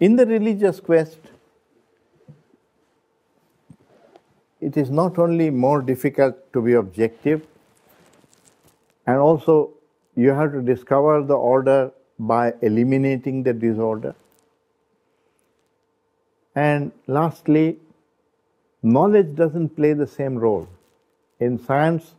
in the religious quest, it is not only more difficult to be objective, and also you have to discover the order by eliminating the disorder. And lastly, knowledge doesn't play the same role. In science,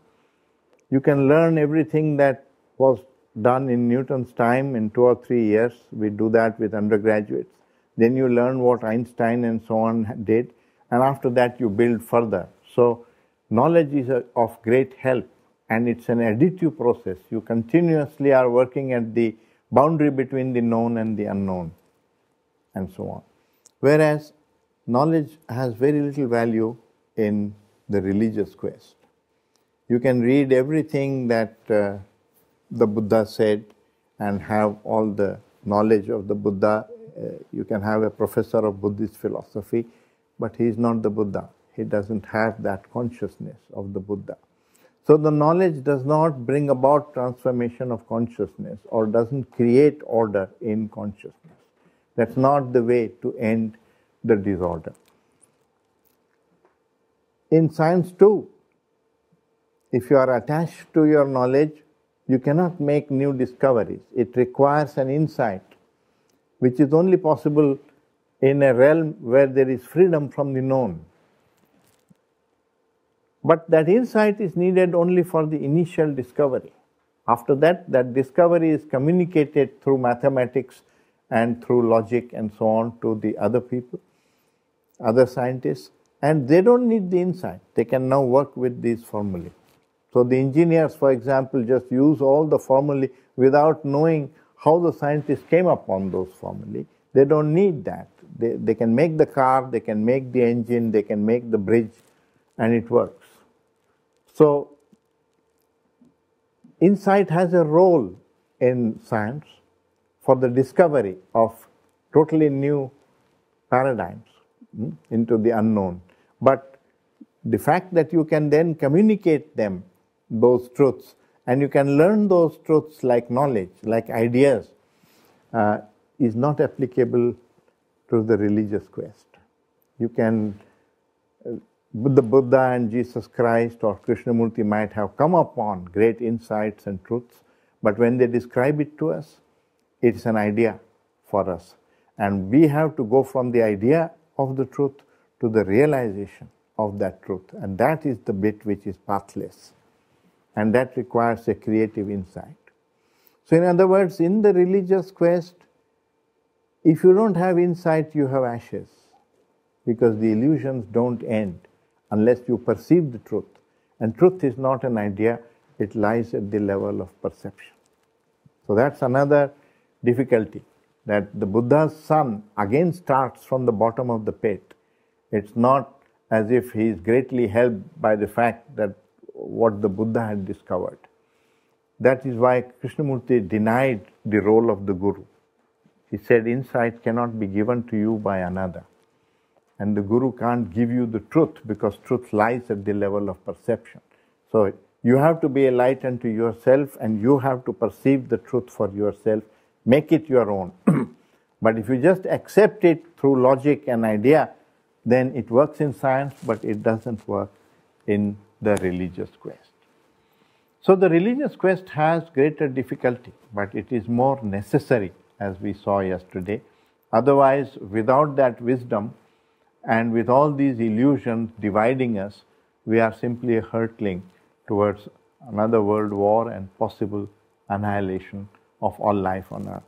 you can learn everything that was done in Newton's time in 2 or 3 years. We do that with undergraduates. Then you learn what Einstein and so on did, and after that you build further. So knowledge is of great help, and it's an additive process. You continuously are working at the boundary between the known and the unknown, and so on. Whereas knowledge has very little value in the religious quest. You can read everything that the Buddha said and have all the knowledge of the Buddha. You can have a professor of Buddhist philosophy, but he is not the Buddha. He doesn't have that consciousness of the Buddha. So the knowledge does not bring about transformation of consciousness or doesn't create order in consciousness. That's not the way to end the disorder. In science too, if you are attached to your knowledge, you cannot make new discoveries. It requires an insight, which is only possible in a realm where there is freedom from the known. But that insight is needed only for the initial discovery. After that, that discovery is communicated through mathematics and through logic and so on to the other people, other scientists, and they don't need the insight. They can now work with these formulae. So the engineers, for example, just use all the formulae without knowing how the scientists came upon those formulae. They don't need that. They can make the car, they can make the engine, they can make the bridge, and it works. So insight has a role in science for the discovery of totally new paradigms into the unknown. But the fact that you can then communicate them, those truths, and you can learn those truths like knowledge, like ideas, is not applicable to the religious quest. You can, the Buddha and Jesus Christ or Krishnamurti might have come upon great insights and truths, but when they describe it to us, it's an idea for us. And we have to go from the idea of the truth to the realization of that truth. And that is the bit which is pathless. And that requires a creative insight. So in other words, in the religious quest, if you don't have insight, you have ashes. Because the illusions don't end unless you perceive the truth. And truth is not an idea, it lies at the level of perception. So that's another difficulty, that the Buddha's son again starts from the bottom of the pit. It's not as if he is greatly helped by the fact that what the Buddha had discovered. That is why Krishnamurti denied the role of the Guru. He said insight cannot be given to you by another. And the Guru can't give you the truth because truth lies at the level of perception. So you have to be a light unto yourself and you have to perceive the truth for yourself, make it your own. But if you just accept it through logic and idea, then it works in science, but it doesn't work in the religious quest. So the religious quest has greater difficulty, but it is more necessary, as we saw yesterday. Otherwise, without that wisdom and with all these illusions dividing us, we are simply hurtling towards another world war and possible annihilation of all life on earth.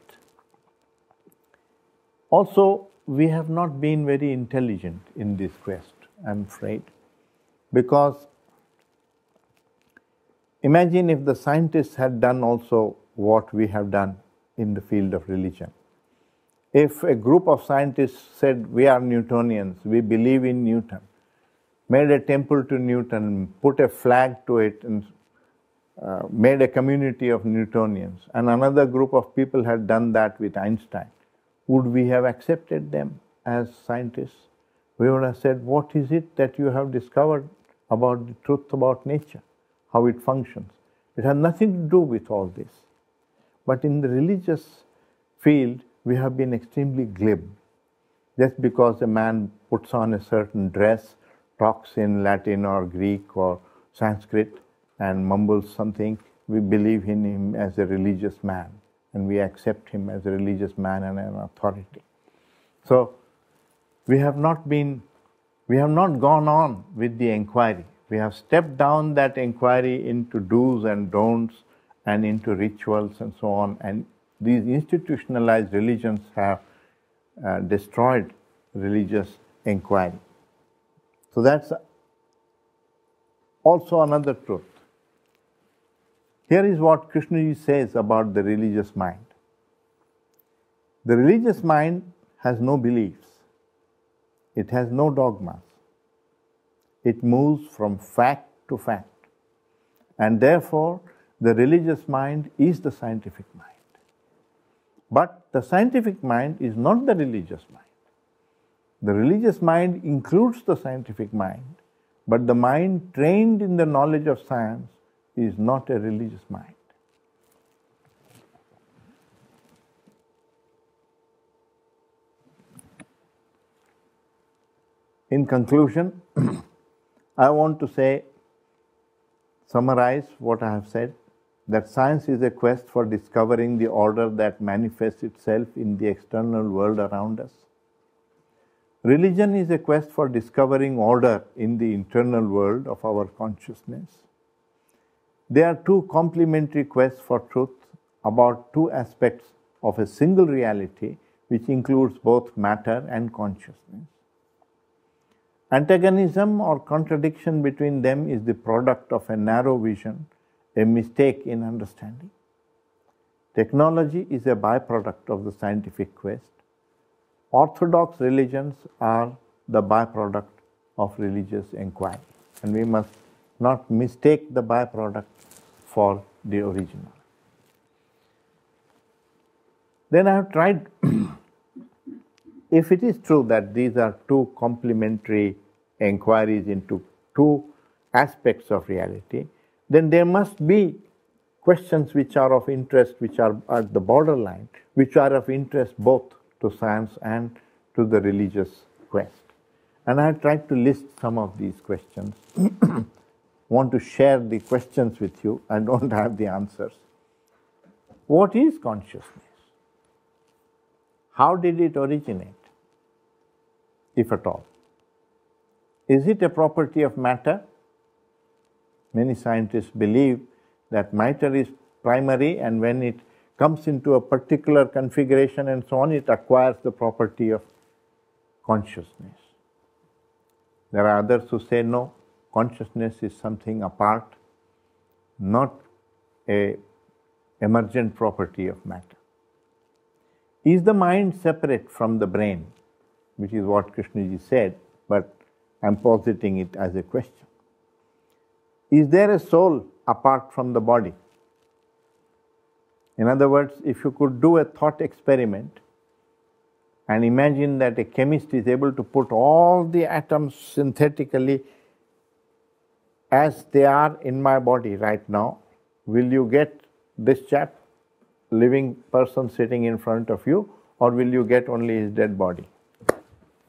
Also, we have not been very intelligent in this quest, I'm afraid, because imagine if the scientists had done also what we have done in the field of religion. If a group of scientists said, we are Newtonians, we believe in Newton, made a temple to Newton, put a flag to it, and made a community of Newtonians, and another group of people had done that with Einstein, would we have accepted them as scientists? We would have said, what is it that you have discovered about the truth about nature, how it functions? It has nothing to do with all this. But in the religious field, we have been extremely glib. Just because a man puts on a certain dress, talks in Latin or Greek or Sanskrit and mumbles something, we believe in him as a religious man, and we accept him as a religious man and an authority. So we have not gone on with the inquiry. We have stepped down that inquiry into do's and don'ts and into rituals and so on, and these institutionalized religions have destroyed religious inquiry. So that's also another truth. Here is what Krishna says about the religious mind. The religious mind has no beliefs. It has no dogmas. It moves from fact to fact. And therefore, the religious mind is the scientific mind. But the scientific mind is not the religious mind. The religious mind includes the scientific mind, but the mind trained in the knowledge of science is not a religious mind. In conclusion, I want to summarize what I have said, that science is a quest for discovering the order that manifests itself in the external world around us. Religion is a quest for discovering order in the internal world of our consciousness. They are two complementary quests for truth about two aspects of a single reality which includes both matter and consciousness. Antagonism or contradiction between them is the product of a narrow vision, a mistake in understanding. Technology is a byproduct of the scientific quest. Orthodox religions are the byproduct of religious inquiry, and we must not mistake the byproduct for the original. Then I have tried, if it is true that these are two complementary inquiries into two aspects of reality, then there must be questions which are of interest, which are at the borderline, which are of interest both to science and to the religious quest. And I have tried to list some of these questions. Want to share the questions with you. I don't have the answers. What is consciousness? How did it originate, if at all? Is it a property of matter? Many scientists believe that matter is primary, and when it comes into a particular configuration and so on, it acquires the property of consciousness. There are others who say no, consciousness is something apart, not an emergent property of matter. Is the mind separate from the brain? Which is what Krishna said, but I'm positing it as a question. Is there a soul apart from the body? In other words, if you could do a thought experiment and imagine that a chemist is able to put all the atoms synthetically as they are in my body right now, will you get this chap, living person sitting in front of you, or will you get only his dead body?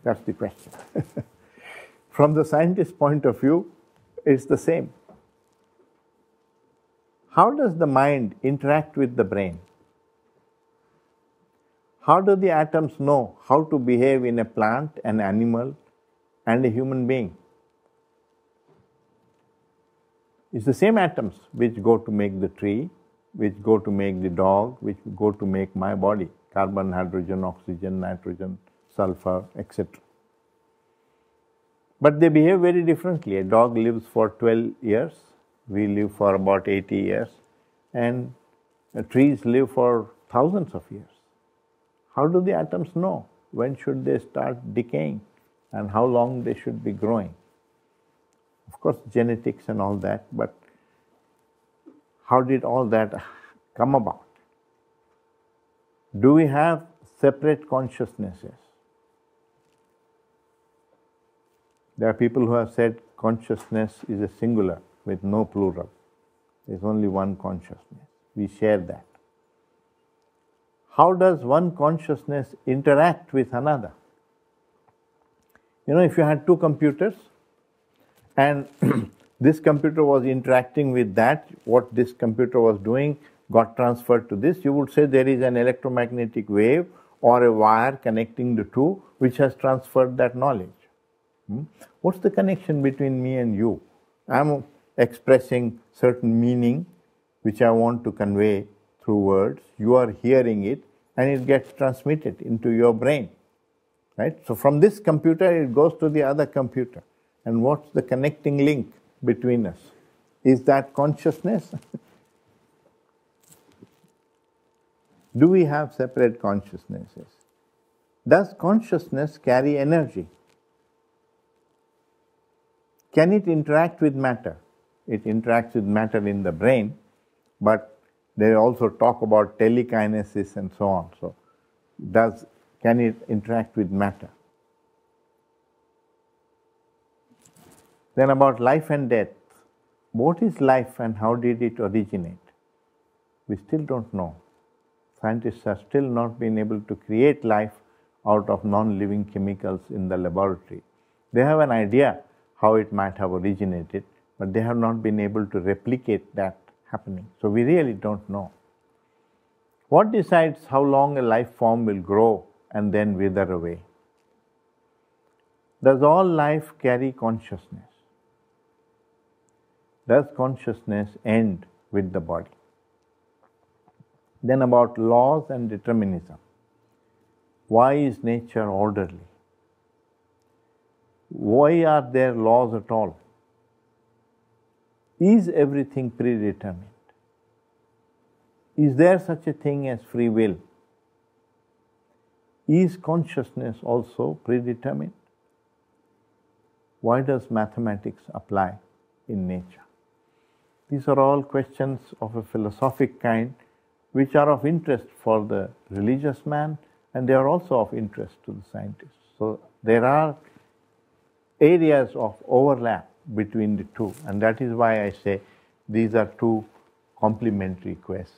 That's the question. From the scientist's point of view, it's the same. How does the mind interact with the brain? How do the atoms know how to behave in a plant, an animal, and a human being? It's the same atoms which go to make the tree, which go to make the dog, which go to make my body. Carbon, hydrogen, oxygen, nitrogen, sulfur, etc. But they behave very differently. A dog lives for 12 years. We live for about 80 years. And trees live for thousands of years. How do the atoms know when should they start decaying and how long they should be growing? Of course, genetics and all that, but how did all that come about? Do we have separate consciousnesses? There are people who have said consciousness is a singular with no plural. There's only one consciousness. We share that. How does one consciousness interact with another? You know, if you had two computers and this computer was interacting with that, what this computer was doing got transferred to this, you would say there is an electromagnetic wave or a wire connecting the two which has transferred that knowledge. What's the connection between me and you? I'm expressing certain meaning which I want to convey through words. You are hearing it and it gets transmitted into your brain. Right? So from this computer it goes to the other computer. And what's the connecting link between us? Is that consciousness? Do we have separate consciousnesses? Does consciousness carry energy? Can it interact with matter? It interacts with matter in the brain, but they also talk about telekinesis and so on. So, can it interact with matter? Then about life and death. What is life and how did it originate? We still don't know. Scientists have still not been able to create life out of non-living chemicals in the laboratory. They have an idea how it might have originated, but they have not been able to replicate that happening. So we really don't know. What decides how long a life form will grow and then wither away? Does all life carry consciousness? Does consciousness end with the body? Then about laws and determinism. Why is nature orderly? Why are there laws at all? Is everything predetermined? Is there such a thing as free will? Is consciousness also predetermined? Why does mathematics apply in nature? These are all questions of a philosophic kind which are of interest for the religious man and they are also of interest to the scientist. So there are areas of overlap between the two, and that is why I say these are two complementary quests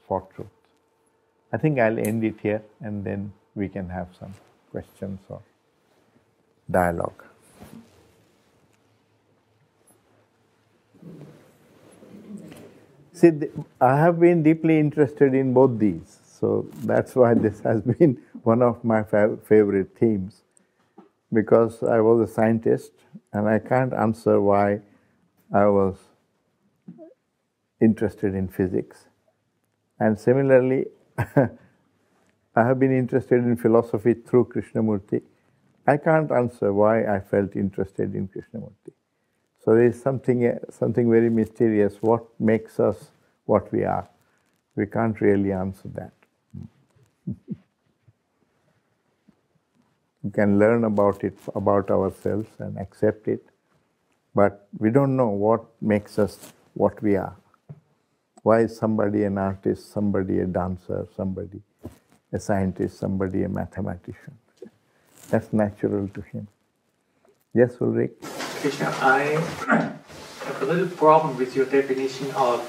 for truth. I think I'll end it here and then we can have some questions or dialogue. See, I have been deeply interested in both these, so that's why this has been one of my favorite themes, because I was a scientist and I can't answer why I was interested in physics. And similarly, I have been interested in philosophy through Krishnamurti. I can't answer why I felt interested in Krishnamurti. So there is something very mysterious. What makes us what we are? We can't really answer that. We can learn about it, about ourselves and accept it, but we don't know what makes us what we are. Why is somebody an artist, somebody a dancer, somebody a scientist, somebody a mathematician? That's natural to him. Yes, Ulrich? Krishna, I have a little problem with your definition of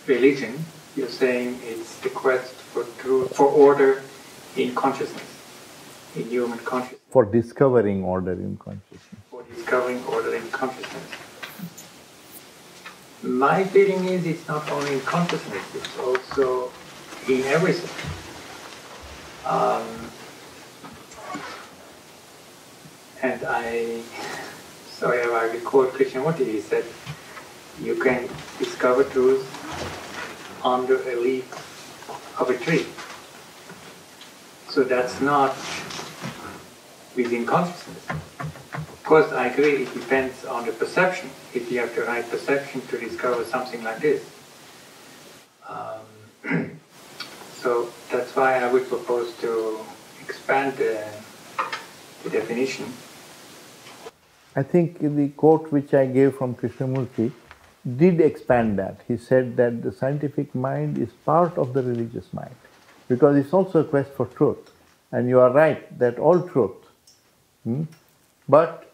religion. You're saying it's the quest for truth, for order in consciousness, in human consciousness. For discovering order in consciousness. For discovering order in consciousness. My feeling is it's not only in consciousness, it's also in everything. And I recall Krishnamurti, he said, you can discover truth under a leaf of a tree. So that's not within consciousness. Of course, I agree, it depends on the perception. If you have the right perception to discover something like this. So that's why I would propose to expand the definition. I think the quote which I gave from Krishnamurti did expand that. He said that the scientific mind is part of the religious mind, because it's also a quest for truth. And you are right that all truth, but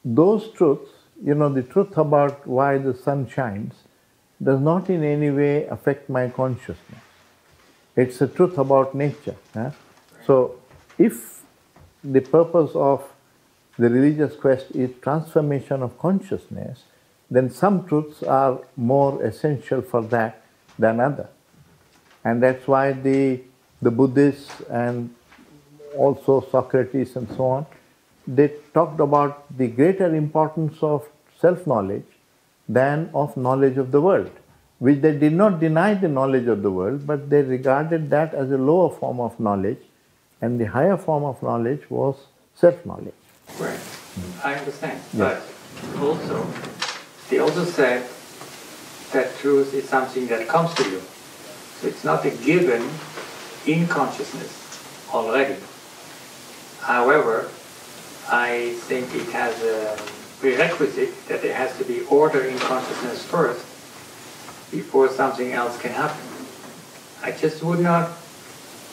those truths, the truth about why the sun shines, does not in any way affect my consciousness. It's a truth about nature. So if the purpose of the religious quest is transformation of consciousness, then some truths are more essential for that than others. And that's why the Buddhists and also Socrates and so on, they talked about the greater importance of self-knowledge than of knowledge of the world, which they did not deny the knowledge of the world, but they regarded that as a lower form of knowledge, and the higher form of knowledge was self-knowledge. Right, I understand. Yes. But also, they also said that truth is something that comes to you. So it's not a given in consciousness already. However, I think it has a prerequisite that there has to be order in consciousness first before something else can happen. I just would not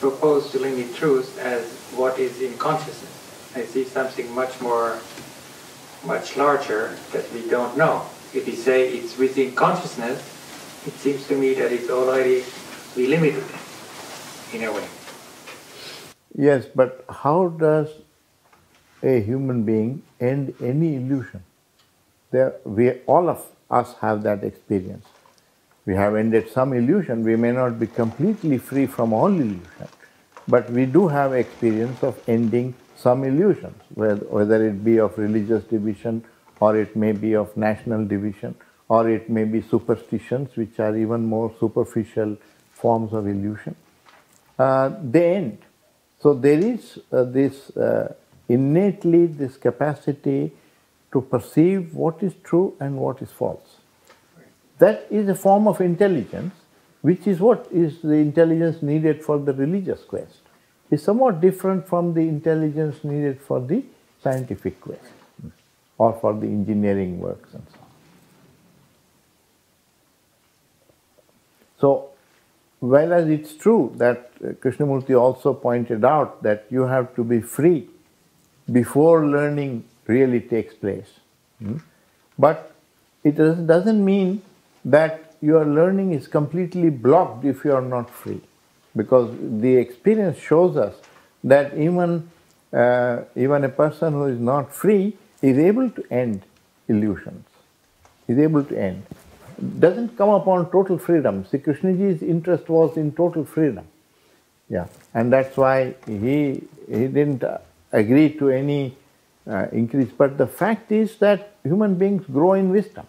propose to limit truth as what is in consciousness. I see something much larger that we don't know. If we say it's within consciousness, it seems to me that it's already limited in a way. Yes, but how does a human being end any illusion? All of us have that experience. We have ended some illusion. We may not be completely free from all illusion, but we do have experience of ending some illusions, whether it be of religious division, or it may be of national division, or it may be superstitions, which are even more superficial forms of illusion. They end. So there is innately this capacity to perceive what is true and what is false. That is a form of intelligence, which is what is the intelligence needed for the religious quest. It's somewhat different from the intelligence needed for the scientific quest or for the engineering works and so on. So, whereas it's true that Krishnamurti also pointed out that you have to be free before learning really takes place. But it doesn't mean that your learning is completely blocked if you are not free. Because the experience shows us that even a person who is not free is able to end illusions, is able to end. Doesn't come upon total freedom. See, Krishnaji's interest was in total freedom. Yeah, and that's why he didn't agree to any increase. But the fact is that human beings grow in wisdom.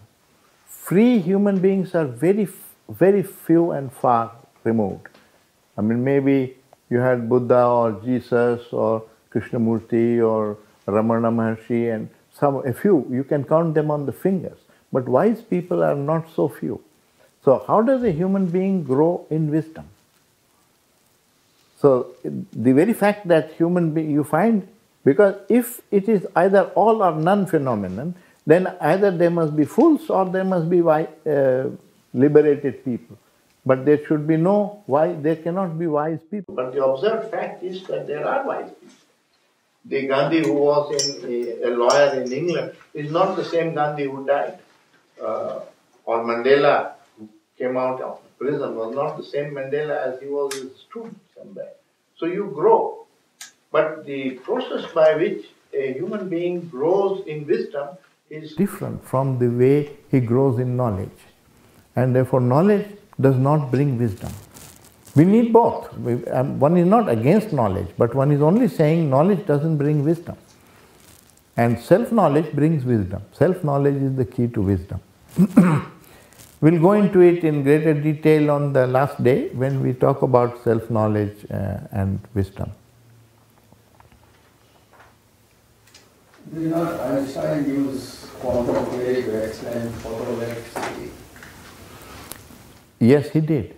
Free human beings are very, very few and far removed. I mean, maybe you had Buddha or Jesus or Krishnamurti or Ramana Maharshi and a few, you can count them on the fingers. But wise people are not so few. So how does a human being grow in wisdom? So the very fact that human being, you find, because if it is either all or none phenomenon, then either there must be fools or there must be liberated people. But there should be there cannot be wise people. But the observed fact is that there are wise people. The Gandhi who was a lawyer in England is not the same Gandhi who died. Or Mandela, who came out of prison, was not the same Mandela as he was as a student somewhere. So you grow. But the process by which a human being grows in wisdom is different from the way he grows in knowledge. And therefore knowledge does not bring wisdom. We need both. One is not against knowledge, but one is only saying knowledge doesn't bring wisdom. And self-knowledge brings wisdom. Self-knowledge is the key to wisdom. We'll go into it in greater detail on the last day when we talk about self-knowledge and wisdom. Do you not Einstein use quantum theory to explain photoelectricity? Yes, he did.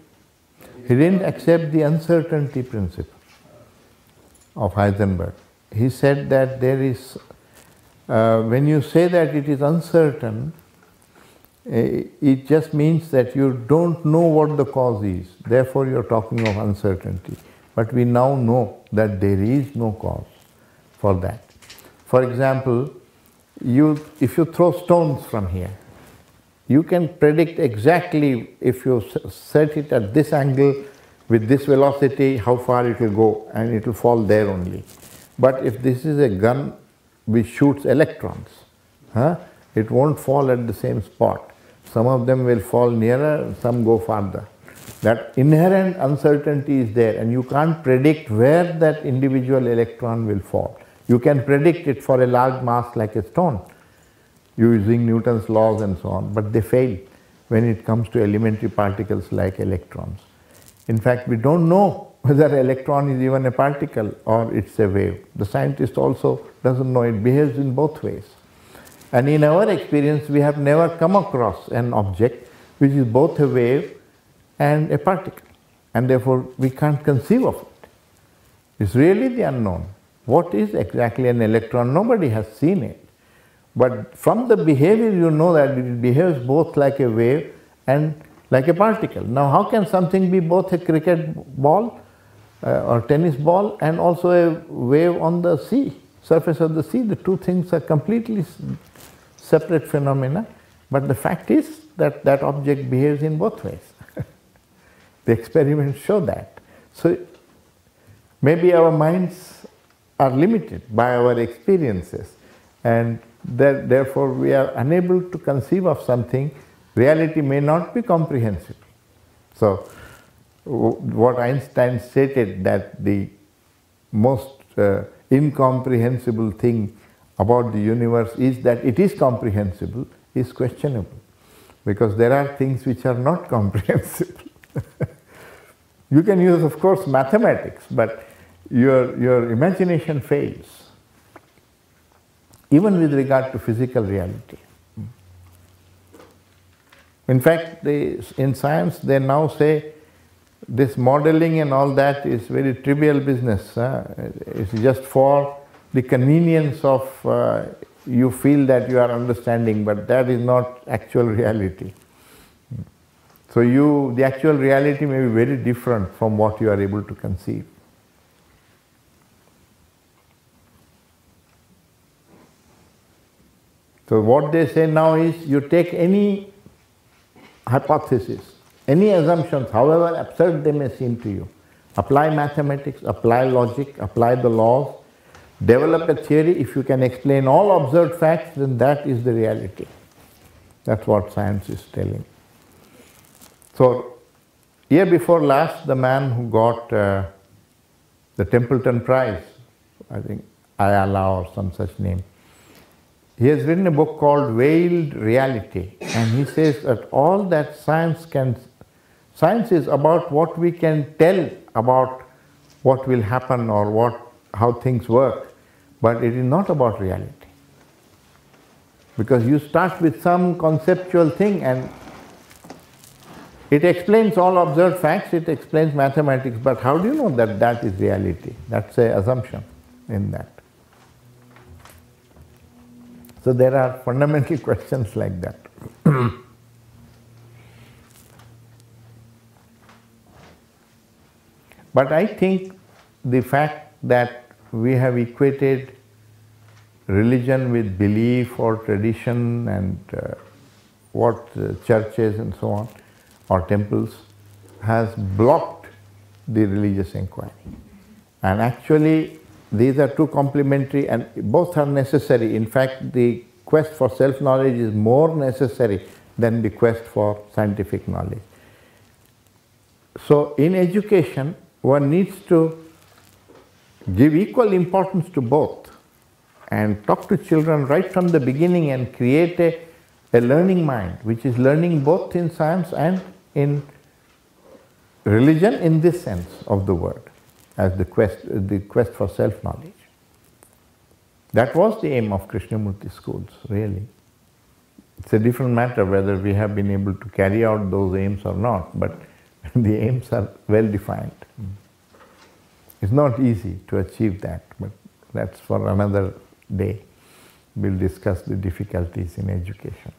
He didn't accept the uncertainty principle of Heisenberg. He said that there is, when you say that it is uncertain, it just means that you don't know what the cause is. Therefore, you're talking of uncertainty. But we now know that there is no cause for that. For example, if you throw stones from here, you can predict exactly if you set it at this angle, with this velocity, how far it will go, and it will fall there only. But if this is a gun which shoots electrons, it won't fall at the same spot. Some of them will fall nearer, some go farther. That inherent uncertainty is there, and you can't predict where that individual electron will fall. You can predict it for a large mass like a stone, using Newton's laws and so on, but they fail when it comes to elementary particles like electrons. In fact, we don't know whether an electron is even a particle or it's a wave. The scientist also doesn't know. It behaves in both ways. And in our experience, we have never come across an object which is both a wave and a particle. And therefore, we can't conceive of it. It's really the unknown. What is exactly an electron? Nobody has seen it. But from the behavior, you know that it behaves both like a wave and like a particle. Now, how can something be both a cricket ball or tennis ball and also a wave on the sea, surface of the sea? The two things are completely separate phenomena, but the fact is that that object behaves in both ways. The experiments show that. So maybe our minds are limited by our experiences, and that therefore we are unable to conceive of something. Reality may not be comprehensible. So what Einstein stated, that the most incomprehensible thing about the universe is that it is comprehensible, is questionable, because there are things which are not comprehensible. You can use, of course, mathematics, but your imagination fails, even with regard to physical reality. In fact, in science they now say this modeling and all that is very trivial business. It's just for the convenience of you feel that you are understanding, but that is not actual reality. So the actual reality may be very different from what you are able to conceive. So what they say now is, you take any hypothesis, any assumptions, however absurd they may seem to you, apply mathematics, apply logic, apply the laws, develop a theory. If you can explain all observed facts, then that is the reality. That's what science is telling. So, year before last, the man who got the Templeton Prize, I think Ayala or some such name, he has written a book called Veiled Reality, and he says that all that science is about what we can tell about what will happen or how things work, but it is not about reality. Because you start with some conceptual thing and it explains all observed facts, it explains mathematics, but how do you know that that is reality? That's an assumption in that. So there are fundamental questions like that. But I think the fact that we have equated religion with belief or tradition and churches and so on, or temples, has blocked the religious inquiry. And actually, these are two complementary and both are necessary. In fact, the quest for self-knowledge is more necessary than the quest for scientific knowledge. So in education, one needs to give equal importance to both and talk to children right from the beginning and create a learning mind, which is learning both in science and in religion in this sense of the word, as the quest for self-knowledge. That was the aim of Krishnamurti schools, really. It's a different matter whether we have been able to carry out those aims or not, but the aims are well defined. It's not easy to achieve that, but that's for another day. We'll discuss the difficulties in education.